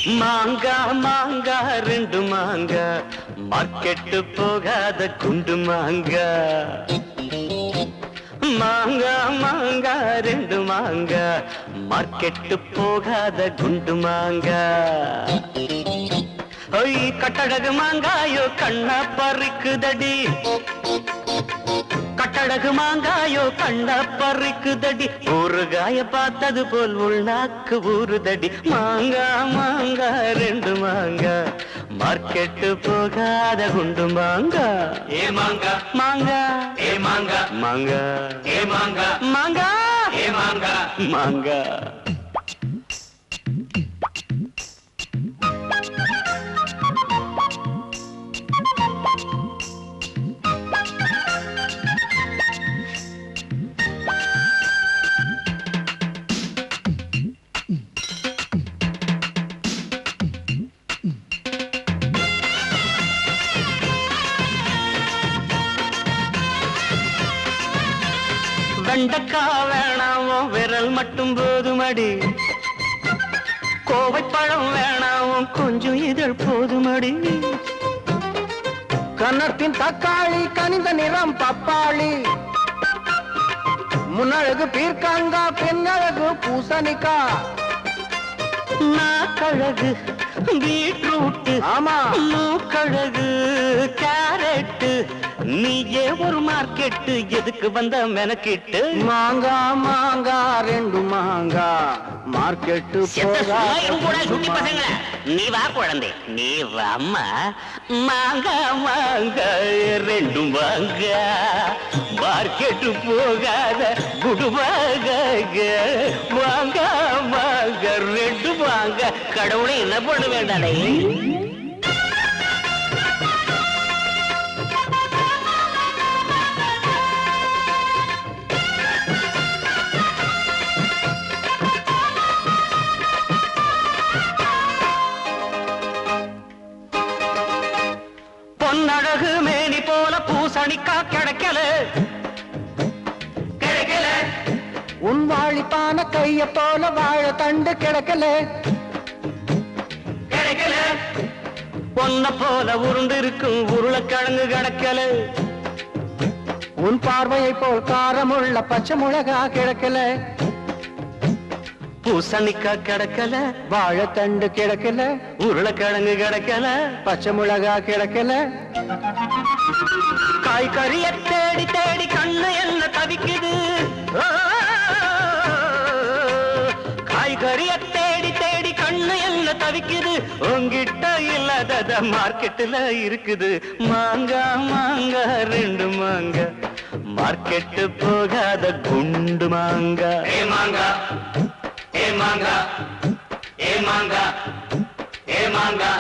மாங்கா மாங்கா ரெண்டு மாங்கா மார்க்கெட்டு போகாத குண்டு மாங்கா மாங்கா மாங்கா ரெண்டு மாங்கா மார்க்கெட்டு போகாத குண்டு மாங்கா ஒய் கட்டழகு மாங்காயோ கண்ணா பறிக்குதடி கட்டழகு மாங்காயோ கண்ணா பறிக்குதடி ஊறுகாய பார்த்தது போல் உள்நாக்கு ஊறுதடி மாங்கா மாங்கா ரெண்டு மாங்கா மார்க்கெட்டு போகாத குண்டு மாங்கா ஏ மாங்கா மாங்கா ஏ மாங்கா மாங்கா ஏ மாங்கா மாங்கா ஏ மாங்கா மாங்கா வெண்டக்கா வேணாமோ விரல் மட்டும் போதுமடி கோவைப்பழம் வேணாமோ கொஞ்சம் இதழ் போதுமடி கன்னத்தின் தக்காளி கனிந்த நிறம் பப்பாளி முன்னழகு பீர்க்கங்கா பெண்ணழகு பூசணிக்கா நாக்கழகு பீட்ரூட் ஆமா மூக்கழகு கேரட் நீயே ஒரு மார்க்கெட் எதுக்கு வந்த மெனக்கிட்டு மாங்கா மாங்கா ரெண்டு மாங்கா மார்க்கெட்டு நீ வா குழந்தை நீ வாம்மா மாங்கா மாங்கா ரெண்டு மாங்கா மார்க்கெட்டு போகாத குடு மாங்கா மாங்கா ரெண்டு மாங்கா கடவுளை என்ன பண்ண வேண்டானே பொன்னழகு மேனி போல பூசணிக்கா கிடைக்கல கிடைக்கல உன் வாழிப்பான கைய போல வாழ தண்டு கிடக்கல கிடைக்கல பொன்ன போல உருண்டு இருக்கும் உருளைக்கிழங்கு கிடைக்கல உன் பார்வையை போல் காரமுள்ள பச்சை மிளகா கிடக்கல பூசணிக்கா கிடைக்கல வாழைத்தண்டு கிடக்கல உருளைக்கிழங்கு கிடைக்கல பச்சை மிளகா கிடக்கல காய்கறிய தேடி தேடி கண்ணு என்ன தவிக்குது காய்கறிய தேடி தேடி கண்ணு என்ன தவிக்குது உங்கிட்ட இல்லாதத மார்க்கெட்டுல இருக்குது மாங்கா மாங்கா ரெண்டு மாங்கா மார்க்கெட்டு போகாத குண்டு மாங்கா ஏ மாங்கா ஏ மாங்கா ஏ மாங்கா ஏ மாங்கா